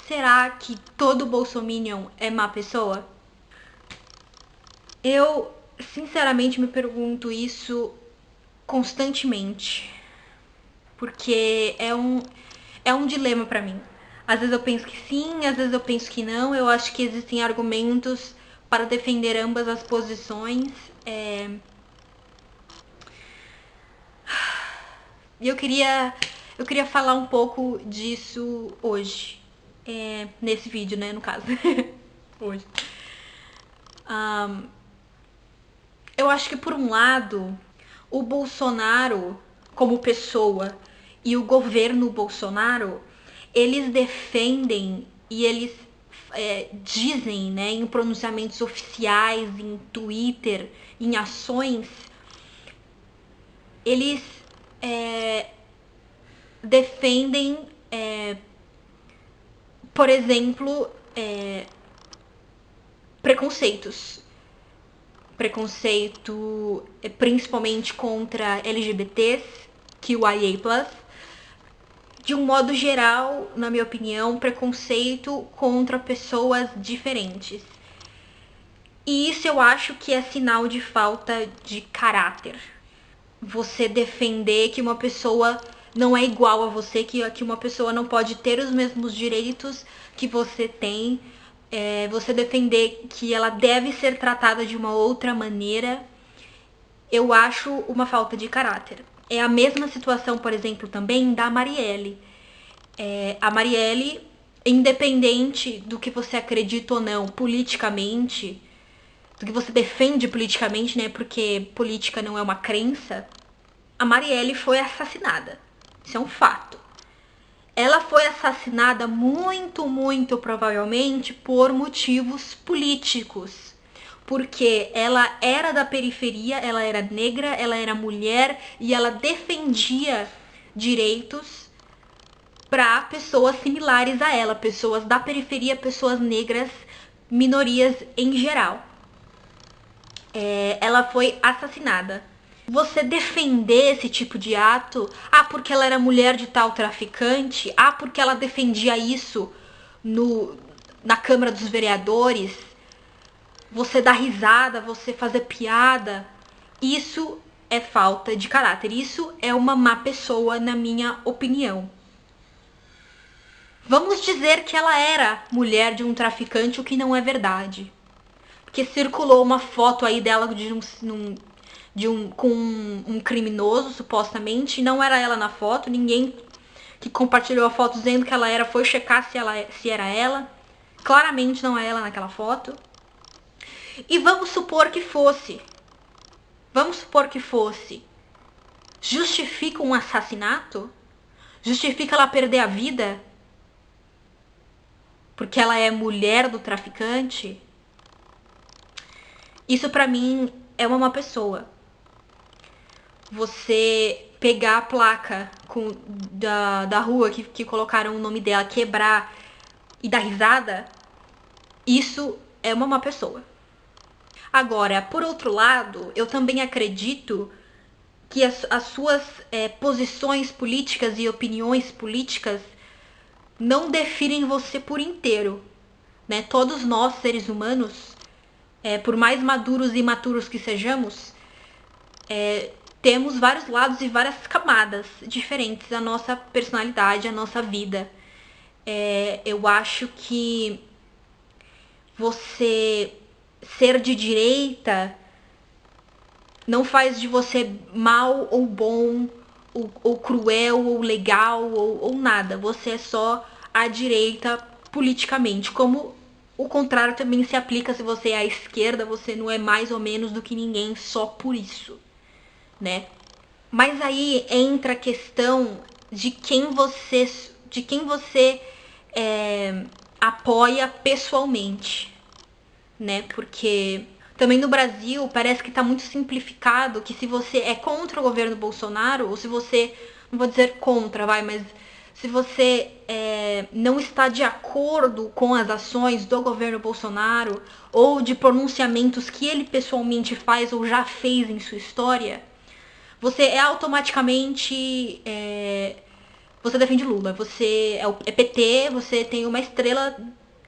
será que todo bolsominion é má pessoa? Eu, sinceramente, me pergunto isso constantemente. Porque é um dilema pra mim. Às vezes eu penso que sim, às vezes eu penso que não. Eu acho que existem argumentos para defender ambas as posições. E eu queria falar um pouco disso hoje. Nesse vídeo, né, no caso. Hoje. Eu acho que, por um lado, o Bolsonaro, como pessoa, e o governo Bolsonaro, eles defendem e eles dizem, né, em pronunciamentos oficiais, em Twitter, em ações, eles defendem, por exemplo, preconceitos. Preconceito principalmente contra LGBTs, QIA+, de um modo geral, na minha opinião, preconceito contra pessoas diferentes. E isso eu acho que é sinal de falta de caráter. Você defender que uma pessoa não é igual a você, que uma pessoa não pode ter os mesmos direitos que você tem, você defender que ela deve ser tratada de uma outra maneira, eu acho uma falta de caráter. É a mesma situação, por exemplo, também da Marielle. A Marielle, independente do que você acredita ou não politicamente, do que você defende politicamente, né? Porque política não é uma crença. A Marielle foi assassinada. Isso é um fato. Ela foi assassinada muito provavelmente por motivos políticos. Porque ela era da periferia, ela era negra, ela era mulher e ela defendia direitos para pessoas similares a ela, pessoas da periferia, pessoas negras, minorias em geral. Ela foi assassinada. Você defender esse tipo de ato, porque ela era mulher de tal traficante, porque ela defendia isso na Câmara dos Vereadores, você dar risada, você fazer piada, isso é falta de caráter, isso é uma má pessoa, na minha opinião. Vamos dizer que ela era mulher de um traficante, o que não é verdade. Porque circulou uma foto aí dela com um criminoso, supostamente. Não era ela na foto. Ninguém que compartilhou a foto dizendo que ela era foi checar se era ela. Claramente não é ela naquela foto. E vamos supor que fosse. Justifica um assassinato? Justifica ela perder a vida? Porque ela é mulher do traficante? Isso pra mim é uma má pessoa. Você pegar a placa da rua que colocaram o nome dela, quebrar e dar risada, isso é uma má pessoa. Agora, por outro lado, eu também acredito que as suas posições políticas e opiniões políticas não definem você por inteiro, né? Todos nós, seres humanos, por mais maduros e imaturos que sejamos, temos vários lados e várias camadas diferentes da nossa personalidade, a nossa vida. Eu acho que você ser de direita não faz de você mal ou bom, ou cruel, ou legal, ou nada. Você é só à direita politicamente. Como o contrário também se aplica se você é à esquerda, você não é mais ou menos do que ninguém só por isso, né? Mas aí entra a questão de quem você apoia pessoalmente, né? Porque também no Brasil parece que tá muito simplificado que se você é contra o governo Bolsonaro, ou se você, não vou dizer contra, mas se você não está de acordo com as ações do governo Bolsonaro ou de pronunciamentos que ele pessoalmente faz ou já fez em sua história, você é automaticamente você defende Lula. Você é PT, você tem uma estrela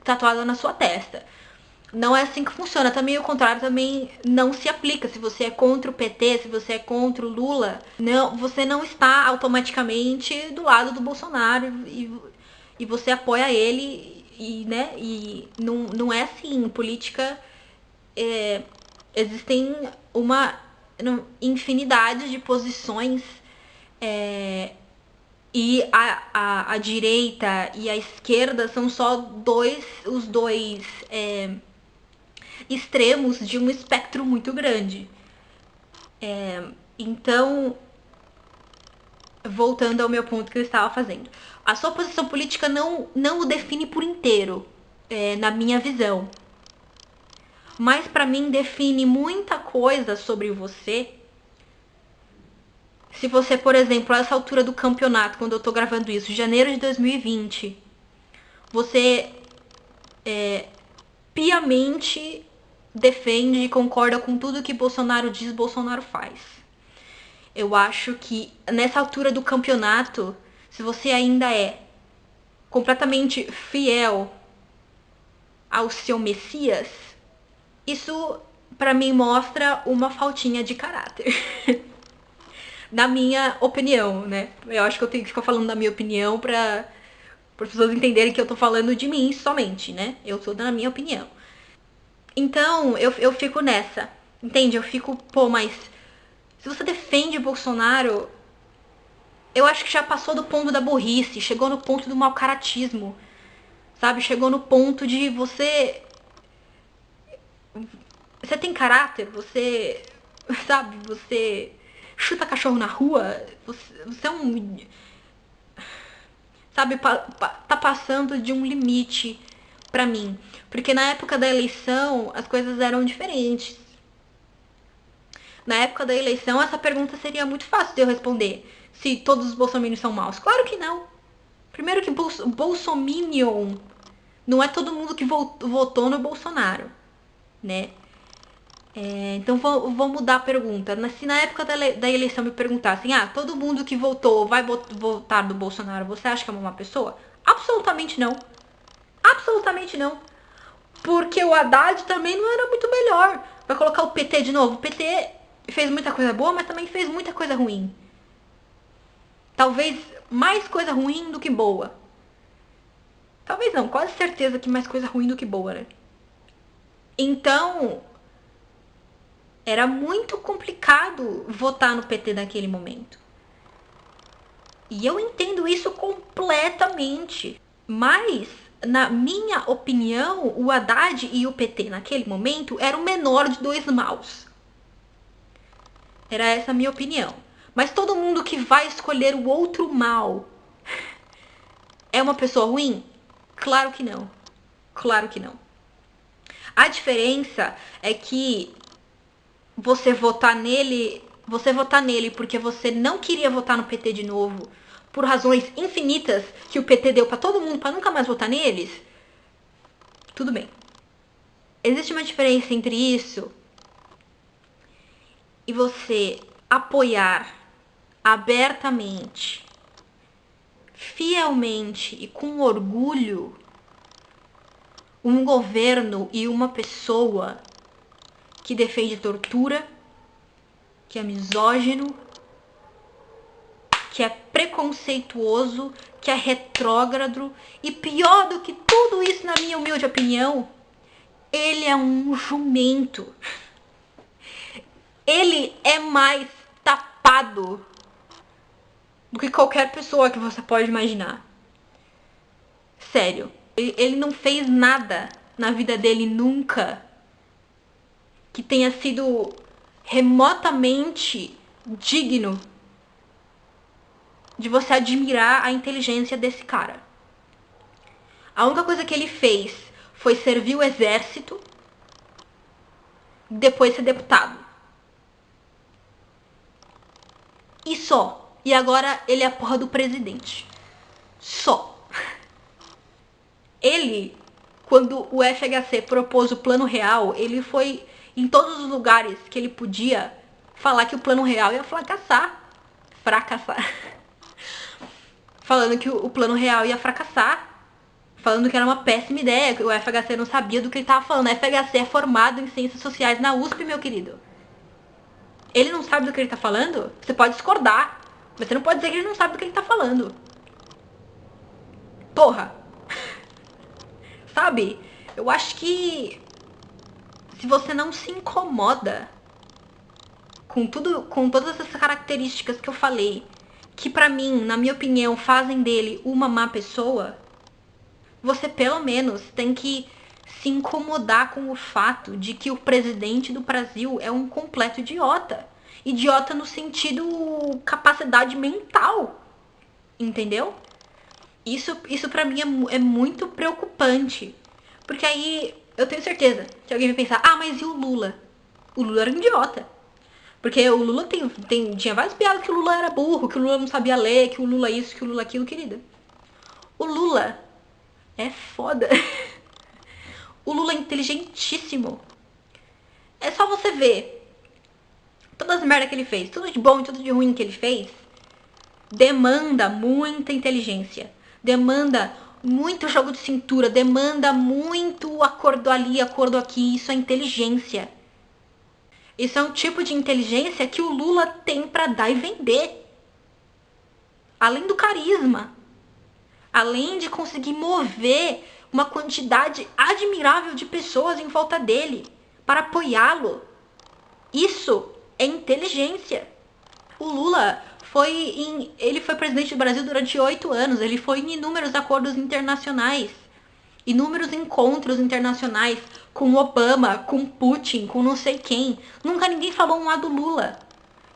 tatuada na sua testa. Não é assim que funciona. Também o contrário também não se aplica. Se você é contra o PT, se você é contra o Lula, não, você não está automaticamente do lado do Bolsonaro e você apoia ele e, né, e não é assim. Política, existem uma infinidade de posições, e a direita e a esquerda são só os dois extremos de um espectro muito grande. Então, voltando ao meu ponto que eu estava fazendo, a sua posição política não o define por inteiro, na minha visão. Mas para mim define muita coisa sobre você. Se você, por exemplo, a essa altura do campeonato, quando eu tô gravando isso, janeiro de 2020, você piamente defende e concorda com tudo que Bolsonaro diz, Bolsonaro faz. Eu acho que nessa altura do campeonato, se você ainda é completamente fiel ao seu Messias, isso pra mim mostra uma faltinha de caráter. Na minha opinião, né? Eu acho que eu tenho que ficar falando da minha opinião pra as pessoas entenderem que eu tô falando de mim somente, né? Eu tô dando a minha opinião. Então, eu fico nessa, entende? Eu fico, pô, mas se você defende Bolsonaro, eu acho que já passou do ponto da burrice, chegou no ponto do mau caratismo, sabe? Chegou no ponto de você tem caráter, você, sabe? Você chuta cachorro na rua, você é um, sabe? Tá passando de um limite pra mim. Porque na época da eleição, as coisas eram diferentes. Na época da eleição, essa pergunta seria muito fácil de eu responder. Se todos os bolsominions são maus. Claro que não. Primeiro que bolsominion não é todo mundo que votou no Bolsonaro, né? Então vou mudar a pergunta. Se na época da eleição me perguntassem, todo mundo que votou vai votar no Bolsonaro, você acha que é uma má pessoa? Absolutamente não. Absolutamente não. Porque o Haddad também não era muito melhor. Vai colocar o PT de novo. O PT fez muita coisa boa, mas também fez muita coisa ruim. Talvez mais coisa ruim do que boa. Talvez não, quase certeza que mais coisa ruim do que boa, né? Então, era muito complicado votar no PT naquele momento. E eu entendo isso completamente. Mas, na minha opinião, o Haddad e o PT naquele momento eram o menor de dois maus. Era essa a minha opinião. Mas todo mundo que vai escolher o outro mal é uma pessoa ruim? Claro que não. Claro que não. A diferença é que você votar nele porque você não queria votar no PT de novo, por razões infinitas que o PT deu pra todo mundo pra nunca mais votar neles, tudo bem. Existe uma diferença entre isso e você apoiar abertamente, fielmente e com orgulho um governo e uma pessoa que defende tortura, que é misógino, que é preconceituoso, que é retrógrado e pior do que tudo isso, na minha humilde opinião, ele é um jumento. Ele é mais tapado do que qualquer pessoa que você pode imaginar. Sério. Ele não fez nada na vida dele nunca que tenha sido remotamente digno de você admirar a inteligência desse cara. A única coisa que ele fez foi servir o exército e depois ser deputado. E só. E agora ele é a porra do presidente. Só. Ele, quando o FHC propôs o plano real, ele foi em todos os lugares que ele podia falar que o plano real ia fracassar. falando que o plano real ia fracassar. Falando que era uma péssima ideia, que o FHC não sabia do que ele tava falando. O FHC é formado em ciências sociais na USP, meu querido. Ele não sabe do que ele tá falando? Você pode discordar, mas você não pode dizer que ele não sabe do que ele tá falando. Porra! Sabe? Eu acho que se você não se incomoda com tudo, com todas essas características que eu falei, que pra mim, na minha opinião, fazem dele uma má pessoa, você pelo menos tem que se incomodar com o fato de que o presidente do Brasil é um completo idiota. Idiota no sentido capacidade mental. Entendeu? Isso pra mim é muito preocupante. Porque aí eu tenho certeza que alguém vai pensar, ah, mas e o Lula? O Lula era um idiota. Porque o Lula tinha várias piadas que o Lula era burro, que o Lula não sabia ler, que o Lula isso, que o Lula aquilo, querida. O Lula é foda. O Lula é inteligentíssimo. É só você ver todas as merdas que ele fez, tudo de bom e tudo de ruim que ele fez, demanda muita inteligência. Demanda muito jogo de cintura, demanda muito acordo ali, acordo aqui. Isso é inteligência. Isso é um tipo de inteligência que o Lula tem pra dar e vender. Além do carisma. Além de conseguir mover uma quantidade admirável de pessoas em volta dele para apoiá-lo. Isso é inteligência. O Lula ele foi presidente do Brasil durante 8 anos. Ele foi em inúmeros acordos internacionais, inúmeros encontros internacionais com Obama, com Putin, com não sei quem. Nunca ninguém falou um lado do Lula.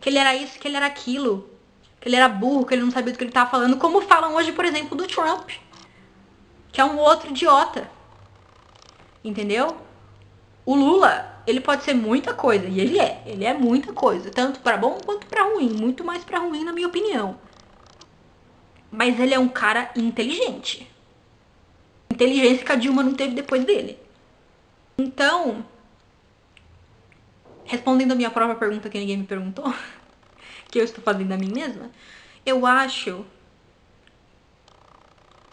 Que ele era isso, que ele era aquilo. Que ele era burro, que ele não sabia do que ele estava falando. Como falam hoje, por exemplo, do Trump. Que é um outro idiota. Entendeu? O Lula, ele pode ser muita coisa. E ele é muita coisa. Tanto pra bom quanto pra ruim. Muito mais pra ruim, na minha opinião. Mas ele é um cara inteligente. Inteligência que a Dilma não teve depois dele. Então, respondendo a minha própria pergunta que ninguém me perguntou, que eu estou fazendo a mim mesma, eu acho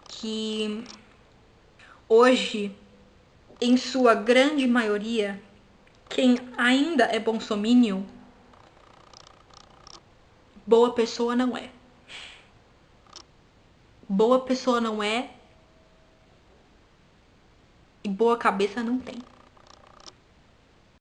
que hoje, em sua grande maioria, quem ainda é bolsominion, boa pessoa não é. Boa pessoa não é e boa cabeça não tem.